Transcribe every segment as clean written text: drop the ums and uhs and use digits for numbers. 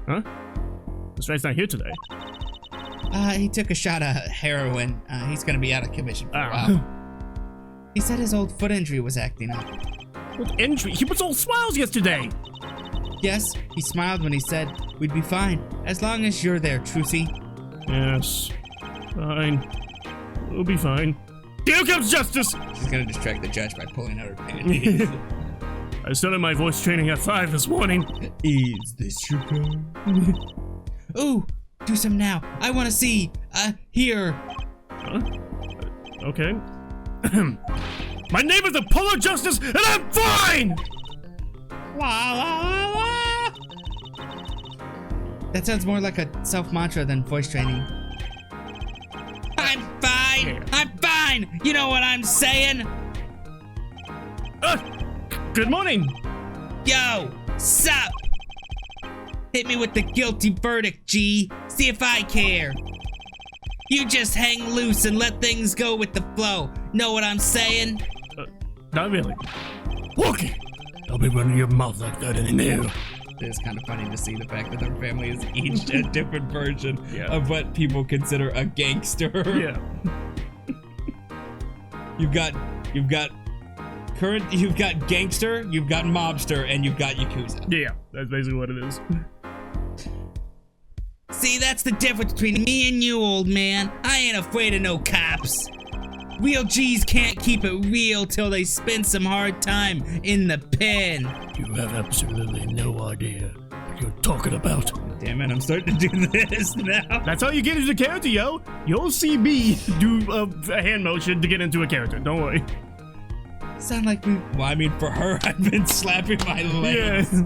Huh? This guy's not here today. He took a shot of heroin. He's gonna be out of commission for a while. He said his old foot injury was acting up. What injury? He was all smiles yesterday! Yes, he smiled when he said we'd be fine, as long as you're there, Trucy. Yes. Fine. We'll be fine. Here comes justice! She's gonna distract the judge by pulling out her panties. I started my voice training at 5 this morning. Is this your car? Ooh, do some now. I wanna see, hear. Huh? Okay. My name is Apollo Justice, and I'm fine! La, la, la, la. That sounds more like a self-mantra than voice training. I'm fine! Yeah. I'm fine! You know what I'm saying? Good morning! Yo, sup? Hit me with the guilty verdict, G. See if I care. You just hang loose and let things go with the flow. Know what I'm saying? Not really. Okay. Don't be running your mouth like that anymore. It's kind of funny to see the fact that their family is each a different version of what people consider a gangster. Yeah. You've got gangster, you've got mobster, and you've got yakuza. Yeah, that's basically what it is. See, that's the difference between me and you, old man. I ain't afraid of no cops. Real G's can't keep it real till they spend some hard time in the pen. You have absolutely no idea what you're talking about. Damn it, I'm starting to do this now. That's how you get into character, yo. You'll see me do a hand motion to get into a character. Don't worry. Sound like we... Well, I mean, for her, I've been slapping my legs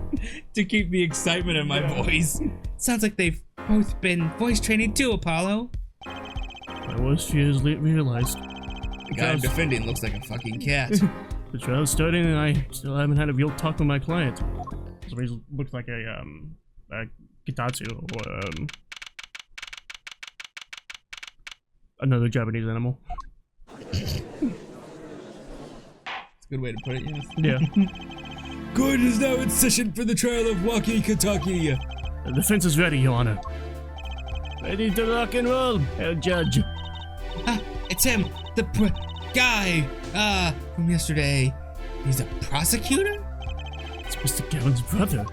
to keep the excitement in my voice. Sounds like they've both been voice training too, Apollo. My worst fears realized. The guy I'm defending looks like a fucking cat. The trial's starting and I still haven't had a real talk with my client. So he looks like a Gitatsu or another Japanese animal. It's a good way to put it, yes. Yeah. Court is now in session for the trial of Waki Kataki. The defense is ready, Your Honor. Ready to rock and roll, Herr Judge. It's him, the guy, from yesterday. He's a prosecutor? It's Mr. Gavin's brother.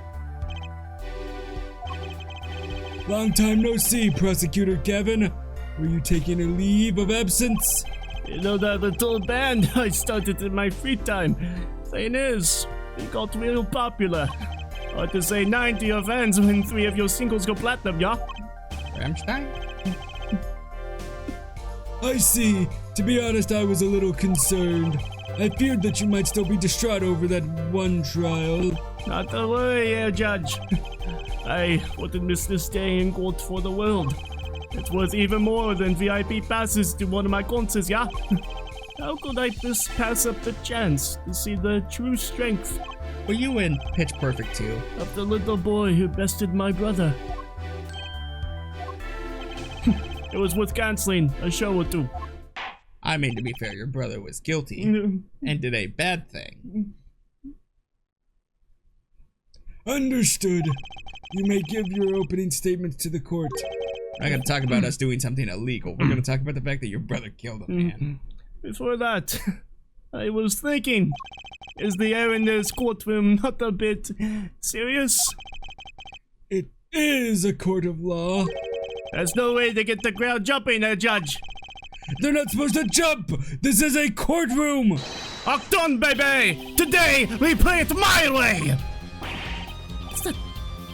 Long time no see, Prosecutor Gavin. Were you taking a leave of absence? You know that little band I started in my free time? Thing is, we got real popular. Hard to say 9 to your fans when 3 of your singles go platinum, yeah? Rammstein? I see. To be honest, I was a little concerned. I feared that you might still be distraught over that one trial. Not to worry, Herr Judge. I wouldn't miss this day in court for the world. It's worth even more than VIP passes to one of my concerts, yeah? How could I just pass up the chance to see the true strength Were you in Pitch Perfect 2? of the little boy who bested my brother? It was worth canceling a show or 2. I mean, to be fair, your brother was guilty and did a bad thing. Understood. You may give your opening statements to the court. We're not gonna talk about us doing something illegal. We're gonna talk about the fact that your brother killed a man. Before that, I was thinking, is the air in this courtroom not a bit serious? It is a court of law. There's no way to get the crowd jumping, Judge. They're not supposed to jump! This is a courtroom! Octon, baby! Today, we play it my way! What's that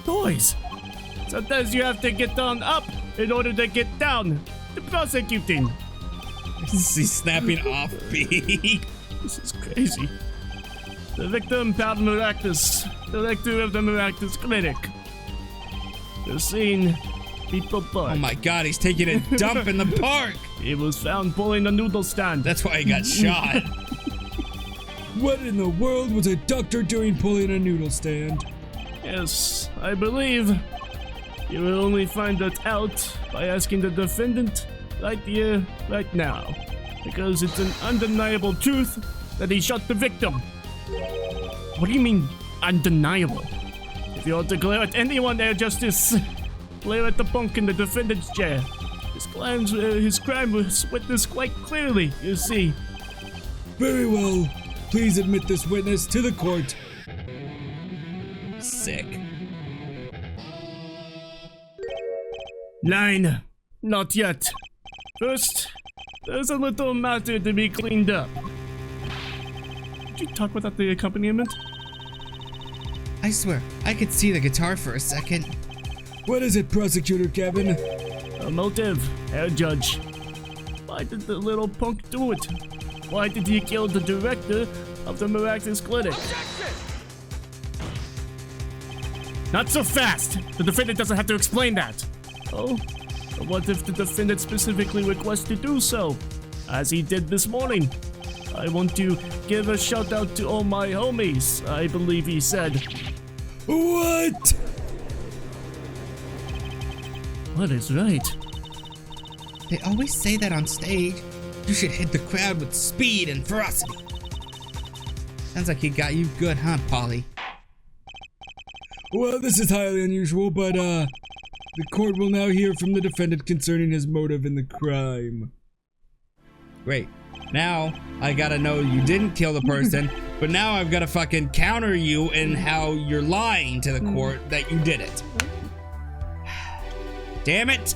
noise? Sometimes you have to get on up in order to get down to prosecuting. He's snapping off beat. This is crazy. The victim, Pat Miraculous, director of the Miraculous Clinic. The scene, people park. Oh my god, he's taking a dump in the park! He was found pulling a noodle stand. That's why he got shot. What in the world was a doctor doing pulling a noodle stand? Yes, I believe. You will only find that out by asking the defendant right here, right now. Because it's an undeniable truth that he shot the victim. What do you mean, undeniable? If If you want to glare at anyone there, Justice, glare at the punk in the defendant's chair. His crime was witnessed quite clearly, you see. Very well. Please admit this witness to the court. Sick. 9. Not yet. First, there's a little matter to be cleaned up. Did you talk without the accompaniment? I swear, I could see the guitar for a second. What is it, Prosecutor Kevin? A motive, Herr Judge. Why did the little punk do it? Why did he kill the director of the miraculous clinic? Not so fast! The defendant doesn't have to explain that. Oh, but what if the defendant specifically requests to do so? As he did this morning. I want to give a shout out to all my homies, I believe he said. What? What is right? They always say that on stage. You should hit the crowd with speed and ferocity. Sounds like he got you good, huh, Polly? Well, this is highly unusual, but the court will now hear from the defendant concerning his motive in the crime. Great. Now, I gotta know you didn't kill the person, but now I've gotta fucking counter you in how you're lying to the court that you did it. Damn it!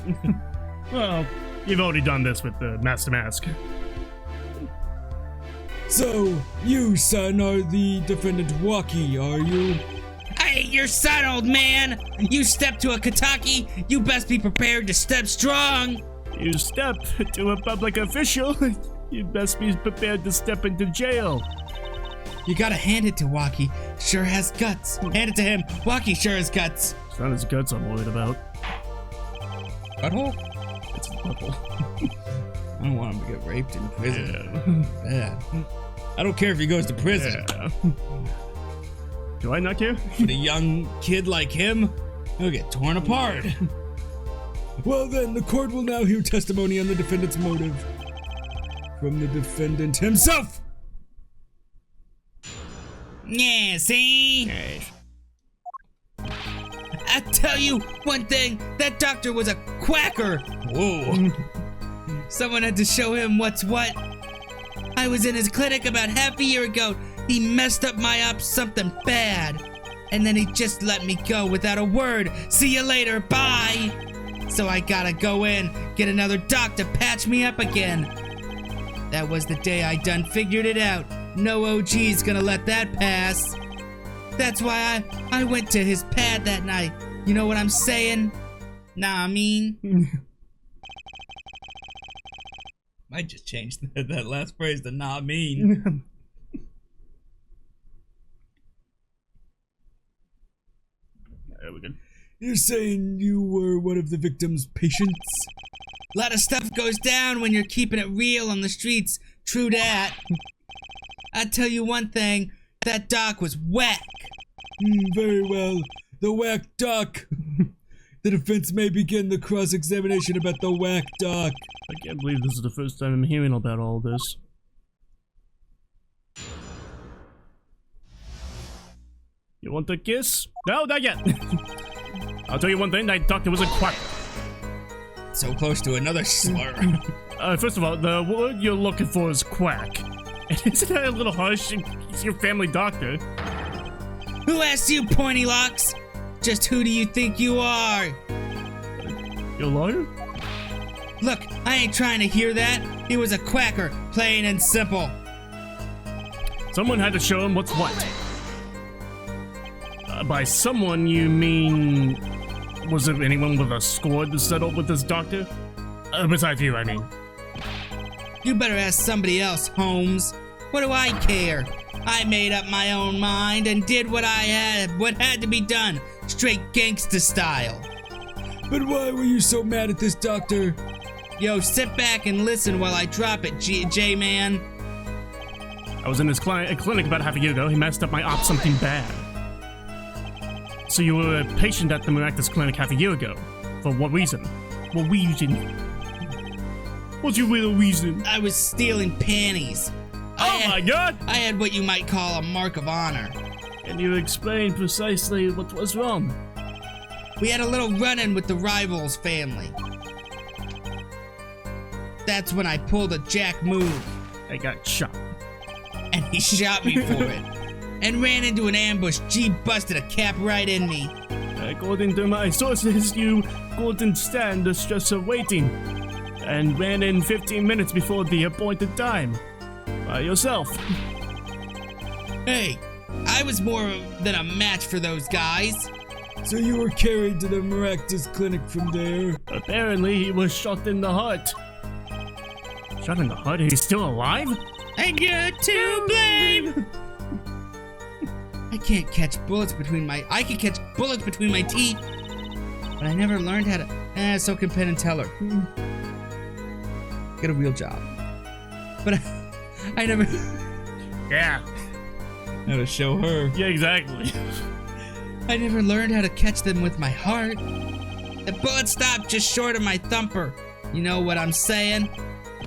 Well, you've already done this with the Master Mask. So, you, son, are the defendant Walkie, are you? I ain't your son, old man! You step to a Kataki, you best be prepared to step strong! You step to a public official, you best be prepared to step into jail. You gotta hand it to Walkie. Sure has guts. Hand it to him. Walkie sure has guts. It's not his guts I'm worried about. Butthole? It's a butthole. I don't want him to get raped in prison. Yeah. Bad. I don't care if he goes to prison. Yeah. Do I not care? But a young kid like him, he'll get torn apart. Well then, the court will now hear testimony on the defendant's motive from the defendant himself. Yeah, see? I tell you one thing, that doctor was a quacker. Whoa. Someone had to show him what's what. I was in his clinic about half a year ago. He messed up my ops something bad. And then he just let me go without a word. See you later, bye. So I gotta go in, get another doc to patch me up again. That was the day I done figured it out. No OG's gonna let that pass. That's why I went to his pad that night. You know what I'm saying? Nah, I mean. Might just change that last phrase to nah, mean. There we go. You're saying you were one of the victim's patients? A lot of stuff goes down when you're keeping it real on the streets. True that. I tell you one thing, that doc was whack. Very well. The whack doc. The defense may begin the cross-examination about the whack doc. I can't believe this is the first time I'm hearing about all this. You want a kiss? No, not yet. I'll tell you one thing, that doctor was a quack. So close to another slur. First of all, the word you're looking for is quack. Isn't that a little harsh? He's your family doctor. Who asked you, pointy locks? Just who do you think you are? You a lawyer? Look, I ain't trying to hear that. He was a quacker, plain and simple. Someone had to show him what's what. By someone, you mean... Was it anyone with a score to settle with this doctor? Besides you, I mean. You better ask somebody else, Holmes. What do I care? I made up my own mind and did what had to be done, straight gangsta style. But why were you so mad at this doctor? Yo, sit back and listen while I drop it, J-Man. I was in his clinic about half a year ago. He messed up my ops something bad. So you were a patient at the Miraculous Clinic half a year ago. For what reason? What reason? What's your real reason? I was stealing panties. Oh my god! I had what you might call a mark of honor. Can you explain precisely what was wrong? We had a little run-in with the rival's family. That's when I pulled a Jack move. I got shot. And he shot me for it. And ran into an ambush. G busted a cap right in me. According to my sources, you couldn't stand the stress of waiting and ran in 15 minutes before the appointed time. By yourself. Hey, I was more than a match for those guys. So you were carried to the Maractus clinic from there? Apparently, he was shot in the heart. Shot in the heart? He's still alive? And you're to blame. I can catch bullets between my teeth, but I never learned how to. So can Penn and Teller. Get a real job. But I never. Yeah. How to show her. Yeah, exactly. I never learned how to catch them with my heart. The bullet stopped just short of my thumper. You know what I'm saying?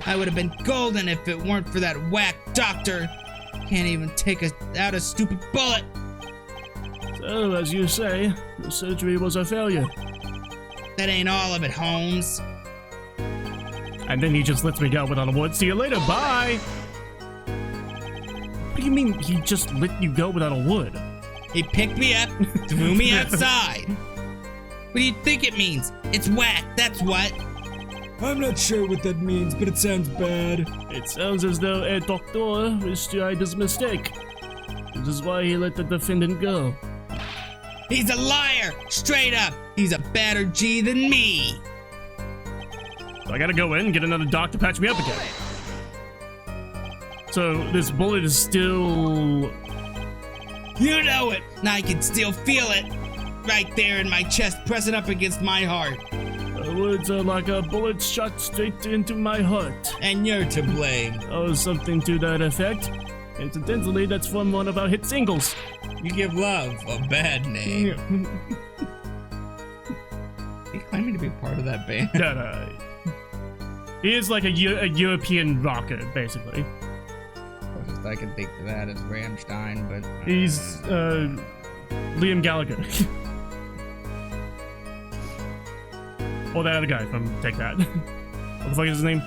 I would have been golden if it weren't for that whack doctor. Can't even take out a stupid bullet. So, as you say, the surgery was a failure. That ain't all of it, Holmes. And then he just lets me go without a word. See you later, bye! What do you mean he just let you go without a word? He picked me up, threw me outside. What do you think it means? It's whack, that's what. I'm not sure what that means, but it sounds bad. It sounds as though a doctor wished to hide his mistake. This is why he let the defendant go. He's a liar, straight up. He's a badder G than me. So I gotta go in and get another doc to patch me up again. So this bullet is still... You know it. Now I can still feel it. Right there in my chest, pressing up against my heart. The words are like a bullet shot straight into my heart. And you're to blame. Oh, something to that effect. Incidentally, that's from one of our hit singles. You give love a bad name. He claiming to be part of that band. No. He is like a European rocker, basically. Closest I can think to that is Rammstein, but... He's, Liam Gallagher. Or that other guy from Take That. What the fuck is his name?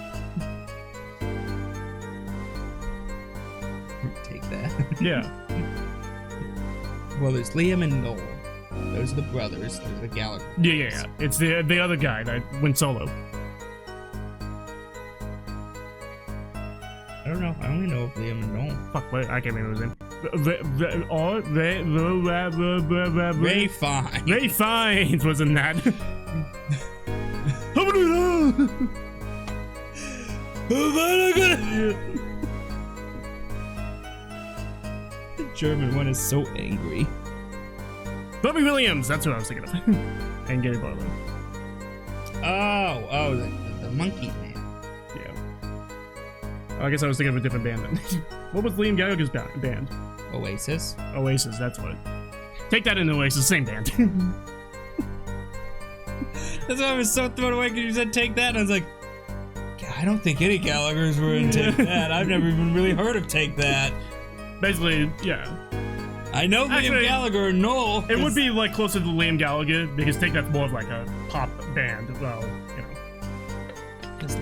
Take That? Yeah. Well, there's Liam and Noel. Those are the brothers. There's the Gallagher. Yeah. It's the other guy that went solo. I don't know. I only know of Liam and Noel. Fuck, wait, I can't remember his name. Ray Fiennes. Ray Fiennes wasn't that. The German one is so angry. Bobby Williams, that's who I was thinking of. And Gary Barlow. Oh, the monkey man. Yeah. I guess I was thinking of a different band then. What was Liam Gallagher's band? Oasis. Oasis, that's what. Take That in Oasis, same band. That's why I was so thrown away because you said Take That, and I was like, God, I don't think any Gallaghers were in Take That. I've never even really heard of Take That. Basically, yeah. I know Liam Gallagher and Noel. It would be like closer to Liam Gallagher because Take That's more of like a pop band. Well, you know. Because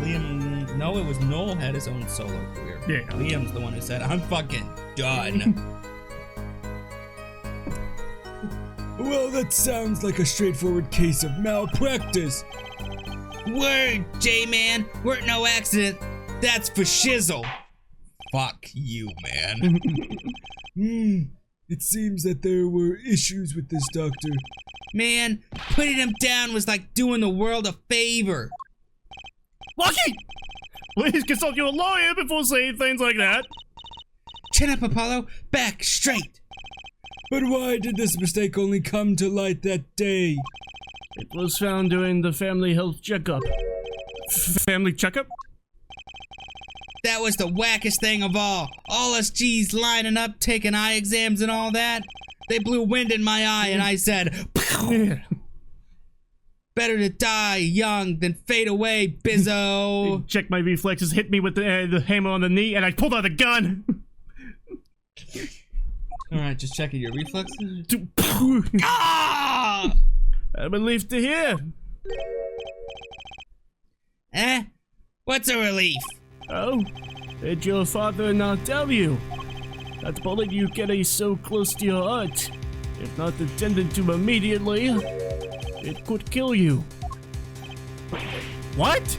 no, it was Noel had his own solo career. Yeah. Liam's the one who said, I'm fucking done. Well, that sounds like a straightforward case of malpractice. Word, J-Man. Weren't no accident. That's for shizzle. Fuck you, man. It seems that there were issues with this doctor. Man, putting him down was like doing the world a favor. Lucky! Please consult your lawyer before saying things like that. Chin up, Apollo. Back straight. But why did this mistake only come to light that day? It was found during the family health checkup. Family checkup? That was the wackest thing of all. All us G's lining up, taking eye exams and all that. They blew wind in my eye and I said, better to die young than fade away, bizzo. Check my reflexes, hit me with the hammer on the knee, and I pulled out a gun. Alright, just checking your reflexes. Ah! I'm relieved to hear. Eh? What's a relief? Oh, did your father not tell you? That bullet you carry so close to your heart, if not attended to immediately, it could kill you. What?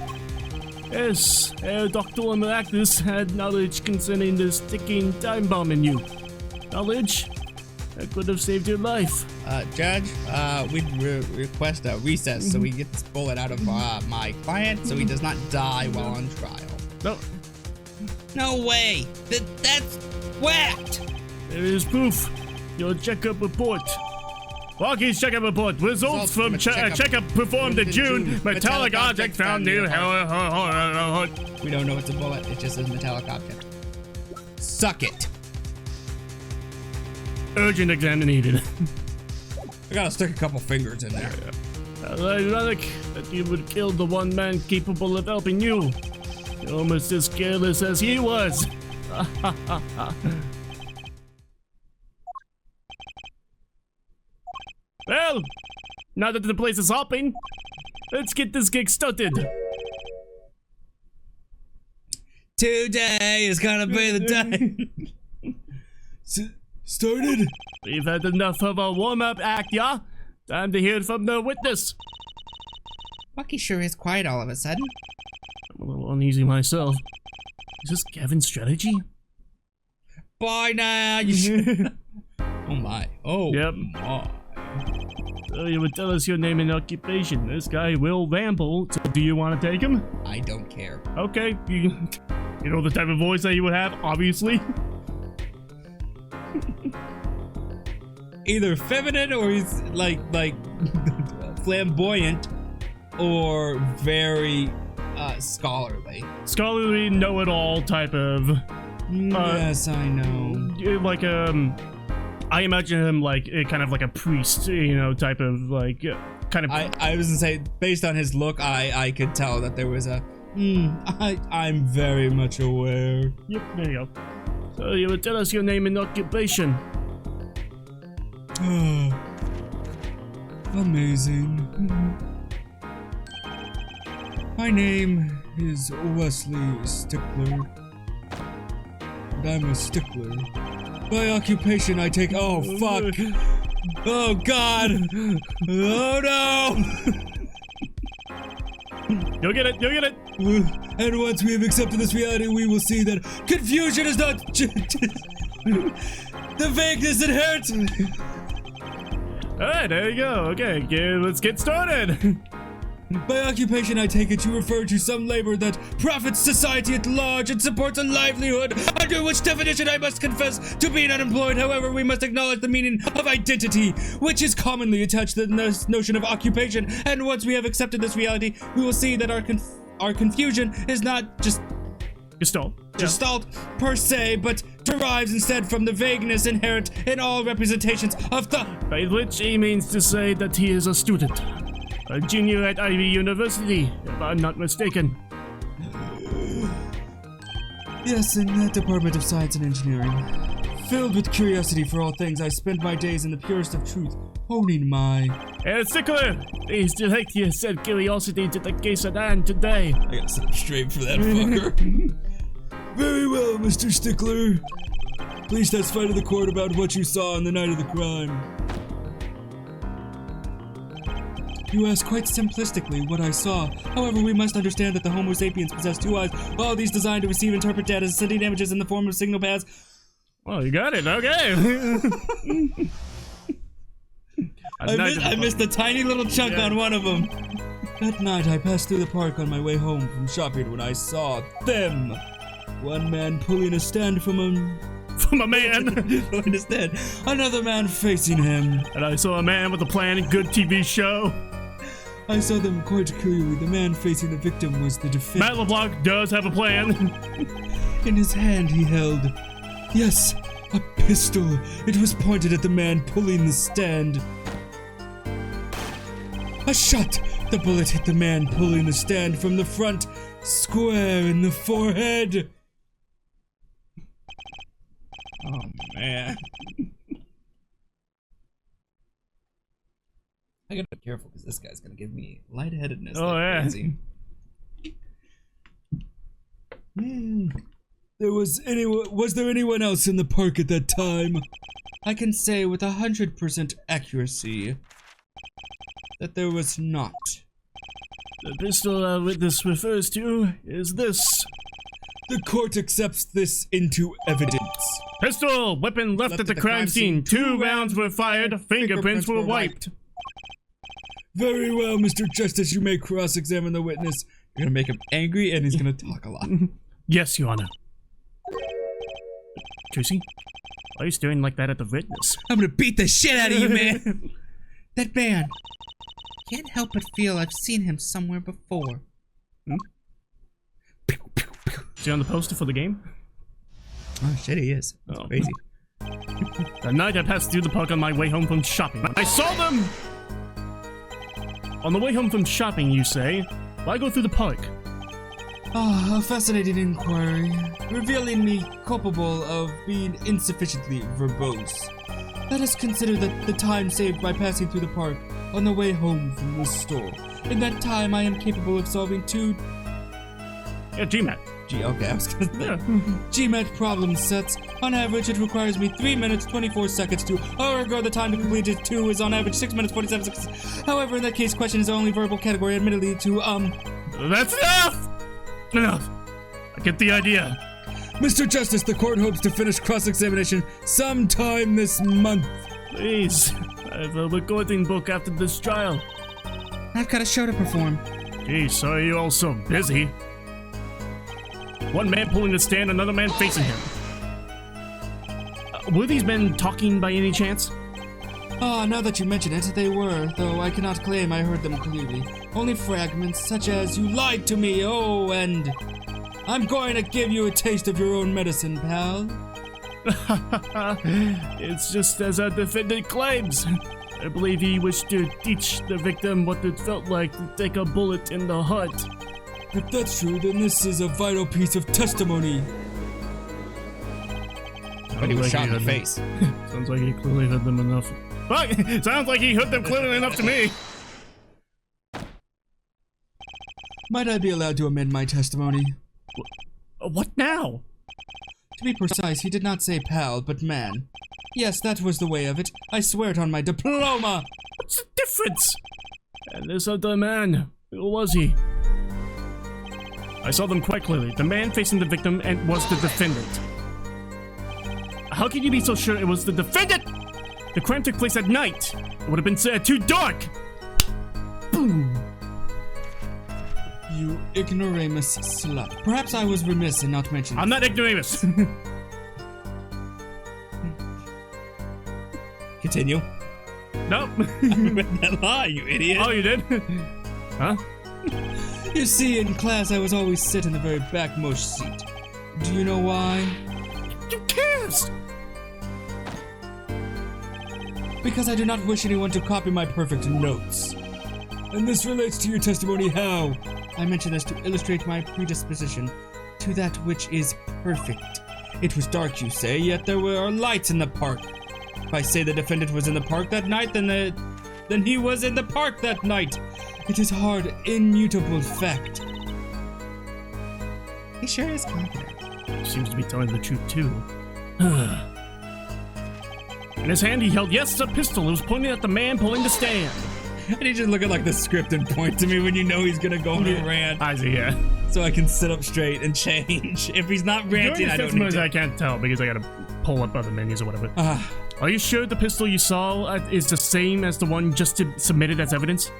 Yes, Dr. Miraculous had knowledge concerning this ticking time bomb in you. Knowledge that could have saved your life. Judge, we'd request a recess so we get this bullet out of my client so he does not die while on trial. No. No way! That's whacked! There is proof. Your checkup report. Walkie's checkup report. Results from checkup performed in June. Metallic object found near. We don't know it's a bullet. It just says metallic object. Suck it. Urgent exam needed. I gotta stick a couple fingers in there. Ironic that you would kill the one man capable of helping you. You're almost as careless as he was. Well, now that the place is hopping, let's get this gig started. Today is gonna be the day. Started? We've had enough of a warm-up act, yeah? Time to hear from the witness. Bucky sure is quiet all of a sudden. I'm a little uneasy myself. Is this Kevin's strategy? Bye now. You should. Oh my. Oh. Yep. My. So you would tell us your name and occupation. This guy will ramble, so do you want to take him? I don't care. Okay, you know the type of voice that you would have, obviously. Either feminine or he's like flamboyant or very scholarly. Scholarly, know-it-all type of. Yes, I know. Like I imagine him like kind of like a priest, you know, type of like kind of. I was gonna say, based on his look, I could tell that there was a. I'm very much aware. Yep, there you go. So you would tell us your name and occupation. Amazing. My name is Wesley Stickler. And I'm a stickler. By occupation, I take. Oh, fuck. Oh, God. Oh, no. You'll get it. You'll get it. And once we have accepted this reality, we will see that confusion is not. The vagueness inherent. Alright, there you go. Okay, let's get started. By occupation, I take it you refer to some labor that profits society at large and supports a livelihood, under which definition I must confess to being unemployed. However, we must acknowledge the meaning of identity, which is commonly attached to the notion of occupation. And once we have accepted this reality, we will see that our confusion is not just Gestalt per se, but derives instead from the vagueness inherent in all representations of thought. By which he means to say that he is a student. A junior at Ivy University, if I'm not mistaken. Yes, in that Department of Science and Engineering. Filled with curiosity for all things, I spend my days in the purest of truth, honing my... Hey, Stickler! Please direct your said curiosity to the case at hand today. I gotta sit up straight for that fucker. Very well, Mr. Stickler. Please testify to the court about what you saw on the night of the crime. You asked quite simplistically what I saw. However, we must understand that the Homo sapiens possess two eyes, all these designed to receive and interpret data, sending images in the form of signal paths. Well, you got it. Okay. I missed a tiny little chunk on one of them. That night, I passed through the park on my way home from shopping when I saw them. One man pulling a stand from a man. Pulling a stand. Another man facing him. And I saw a man with a plan, good TV show. I saw them quite clearly. The man facing the victim was the defendant. Matt LeBlanc does have a plan. In his hand he held, yes, a pistol. It was pointed at the man pulling the stand. A shot! The bullet hit the man pulling the stand from the front, square in the forehead. Oh, man. I gotta be careful because this guy's gonna give me lightheadedness. Oh, yeah. Crazy. Was there anyone else in the park at that time? I can say with 100% accuracy that there was not. The pistol our witness refers to is this. The court accepts this into evidence. Pistol, weapon left at the crime scene. 2 rounds were fired, fingerprints were wiped. Very well, Mr. Justice, you may cross-examine the witness. You're gonna make him angry and he's gonna talk a lot. Yes, Your Honor. Tracy, why are you staring like that at the witness? I'm gonna beat the shit out of you, man. That man. Can't help but feel I've seen him somewhere before. Is he on the poster for the game? Oh shit, he is. That's crazy. The night I passed through the park on my way home from shopping, I saw them! On the way home from shopping, you say? Why go through the park? Ah, a fascinating inquiry, revealing me culpable of being insufficiently verbose. Let us consider the time saved by passing through the park on the way home from the store. In that time, I am capable of solving 2... Yeah, GMAT. Okay, I was gonna say. Yeah. GMAT problem sets. On average, it requires me 3 minutes, 24 seconds to... Ergo, the time to complete it 2 is on average 6 minutes, 47 seconds. However, in that case, question is only verbal category, admittedly to, That's enough! Enough. I get the idea. Mr. Justice, the court hopes to finish cross-examination sometime this month. Please. I have a recording book after this trial. I've got a show to perform. Geez, so are you all so busy? One man pulling the stand, another man facing him. Were these men talking by any chance? Ah, now that you mention it, they were, though I cannot claim I heard them clearly. Only fragments, such as, "You lied to me, oh," and "I'm going to give you a taste of your own medicine, pal." It's just as our defendant claims. I believe he wished to teach the victim what it felt like to take a bullet in the heart. If that's true, then this is a vital piece of testimony. But he was shot in the face. Sounds like he clearly heard them enough. Fuck! Sounds like he heard them clearly enough to me. Might I be allowed to amend my testimony? What now? To be precise, he did not say pal, but man. Yes, that was the way of it. I swear it on my diploma! What's the difference? And this other man, who was he? I saw them quite clearly. The man facing the victim and was the defendant. How can you be so sure it was the defendant? The crime took place at night. It would have been too dark. Boom. You ignoramus slut. Perhaps I was remiss in not mentioning. I'm not ignoramus. Continue. Nope. I read that lie, you idiot. Oh, you did? Huh? You see, in class, I was always sit in the very backmost seat. Do you know why? Who cares? Because I do not wish anyone to copy my perfect notes. And this relates to your testimony how? I mention this to illustrate my predisposition to that which is perfect. It was dark, you say, yet there were lights in the park. If I say the defendant was in the park that night, then he was in the park that night. It is hard, immutable fact. He sure is confident. Seems to be telling the truth, too. In his hand, he held, yes, a pistol. It was pointing at the man pulling the stand. I need you to look at like the script and point to me when you know he's gonna go on a rant. I see, yeah. So I can sit up straight and change. If he's not ranting, I don't need to. I can't tell because I gotta pull up other menus or whatever. Are you sure the pistol you saw is the same as the one just submitted as evidence?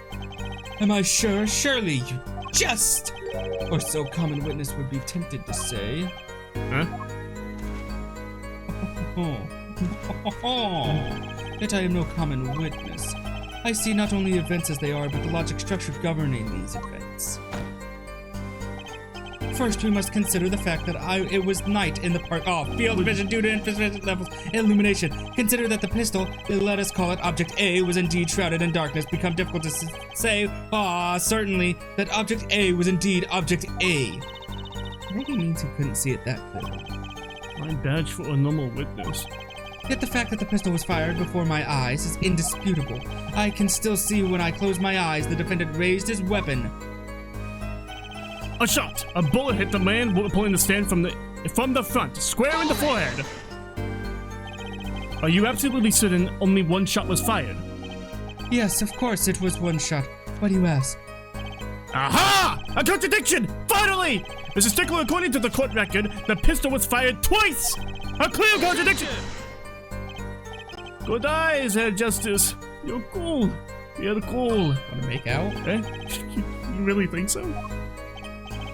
Am I sure? Surely you just, or so common witness would be tempted to say. Huh? Yet I am no common witness. I see not only events as they are, but the logic structure governing these events. First, we must consider the fact that it was night in the park. Field vision due to insufficient levels of illumination. Consider that the pistol, let us call it Object A, was indeed shrouded in darkness. Become difficult to say, certainly, that Object A was indeed Object A. Maybe means he couldn't see it that clearly. My badge for a normal witness. Yet the fact that the pistol was fired before my eyes is indisputable. I can still see when I close my eyes the defendant raised his weapon. A shot. A bullet hit the man pulling the stand from the front, square in the forehead. Are you absolutely certain only one shot was fired? Yes, of course it was one shot. Why do you ask? Aha! A contradiction! Finally! Mr. Stickler, according to the court record, the pistol was fired twice! A clear contradiction! Good eyes, Herr Justice. You're cool. You're cool. Wanna make out? Eh? You really think so?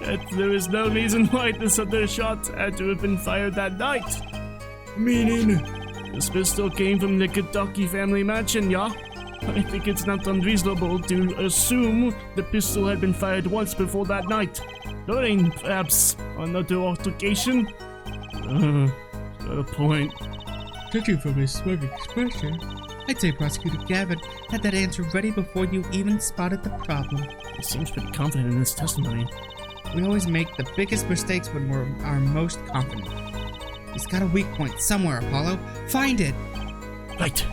That there is no reason why this other shot had to have been fired that night. Meaning? This pistol came from the Kentucky family mansion, yeah? I think it's not unreasonable to assume the pistol had been fired once before that night. During, perhaps, another altercation? Got a point. Judging from his smug expression, I'd say Prosecutor Gavin had that answer ready before you even spotted the problem. He seems pretty confident in his testimony. We always make the biggest mistakes when we're our most confident. He's got a weak point somewhere, Apollo. Find it! Right.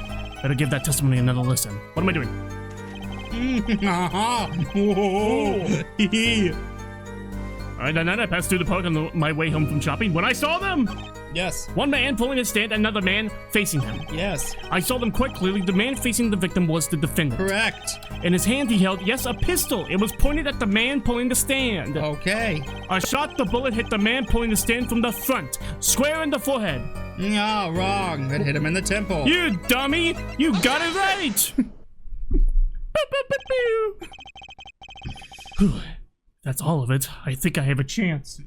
Better give that testimony another listen. What am I doing? Alright, that night I passed through the park on my way home from shopping when I saw them! Yes. One man pulling his stand, another man facing him. Yes. I saw them quite clearly. The man facing the victim was the defendant. Correct. In his hand he held, yes, a pistol. It was pointed at the man pulling the stand. Okay. A shot, the bullet hit the man pulling the stand from the front, square in the forehead. No, wrong. It hit him in the temple. You dummy! You got it right! Whew. That's all of it. I think I have a chance.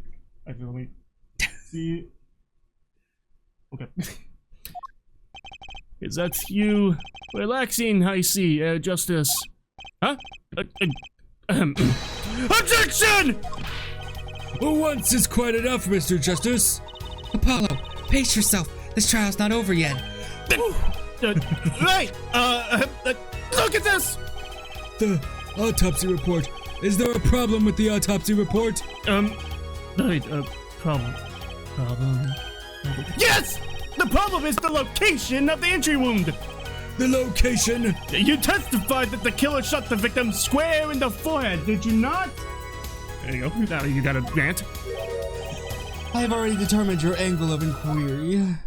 Let me see. Okay. Is that you relaxing, I see, Justice? Huh? Objection! Once is quite enough, Mr. Justice. Apollo, pace yourself. This trial's not over yet. Right! Look at this! The autopsy report. Is there a problem with the autopsy report? Right, problem. Yes! The problem is the location of the entry wound! The location? You testified that the killer shot the victim square in the forehead, did you not? There you go. Now you got a rant. I have already determined your angle of inquiry.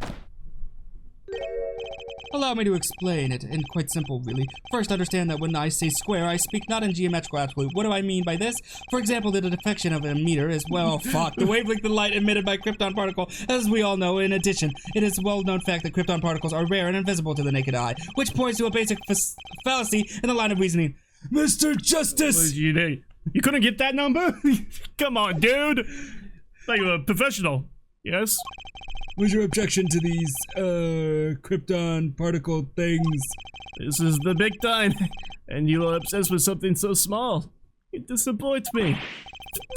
Allow me to explain it, and quite simple, really. First, understand that when I say square, I speak not in geometrical absolute. What do I mean by this? For example, the deflection of a meter is, well, fuck, the wavelength of light emitted by krypton particle. As we all know, in addition, it is a well-known fact that krypton particles are rare and invisible to the naked eye, which points to a basic fallacy in the line of reasoning. Mr. Justice! You couldn't get that number? Come on, dude! Like you're a professional. Yes? Was your objection to these, krypton particle things? This is the big time, and you are obsessed with something so small. It disappoints me.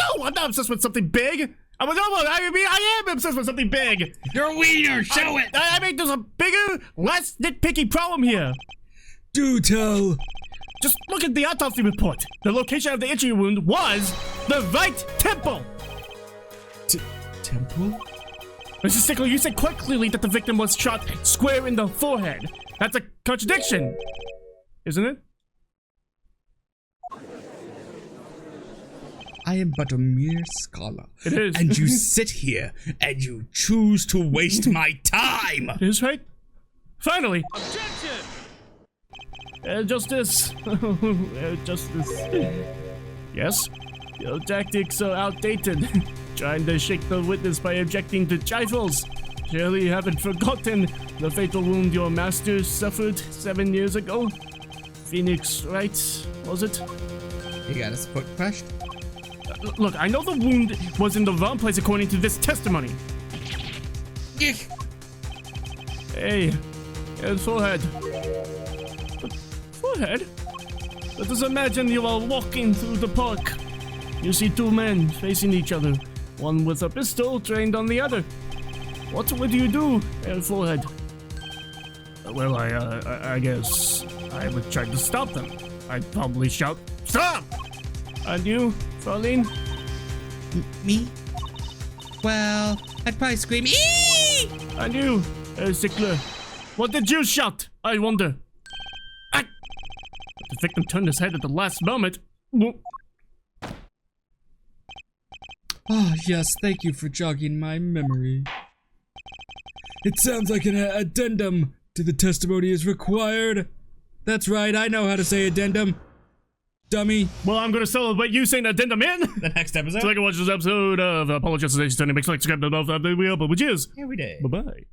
No, I'm not obsessed with something big. I am obsessed with something big. You're a wiener, show it! I mean, there's a bigger, less nitpicky problem here. Do tell. Just look at the autopsy report. The location of the entry wound was the right temple. Temple? Mr. Stickler, you said quite clearly that the victim was shot square in the forehead. That's a contradiction, isn't it? I am but a mere scholar. It is. And you sit here and you choose to waste my time. It is right. Finally. Objection! Justice. Justice. Yes? Your tactics are outdated. Trying to shake the witness by objecting to trifles. Surely you haven't forgotten the fatal wound your master suffered 7 years ago? Phoenix, right? Was it? He got his foot crushed? Look, I know the wound was in the wrong place according to this testimony. Hey, forehead. Forehead? Let us imagine you are walking through the park. You see two men facing each other, one with a pistol trained on the other. What would you do, forehead? Well, I guess I would try to stop them. I'd probably shout, "Stop!" And you, Fraulein? Me? Well, I'd probably scream, "Eee!" And you, Stickler? What did you shout? I wonder. Ah! The victim turned his head at the last moment. Ah, yes, thank you for jogging my memory. It sounds like an addendum to the testimony is required. That's right, I know how to say addendum. Dummy. Well, I'm gonna celebrate you saying addendum in The next episode. so I can watch this episode of Apologies to Make sure to subscribe to the wheel, but cheers. Every day. Bye-bye.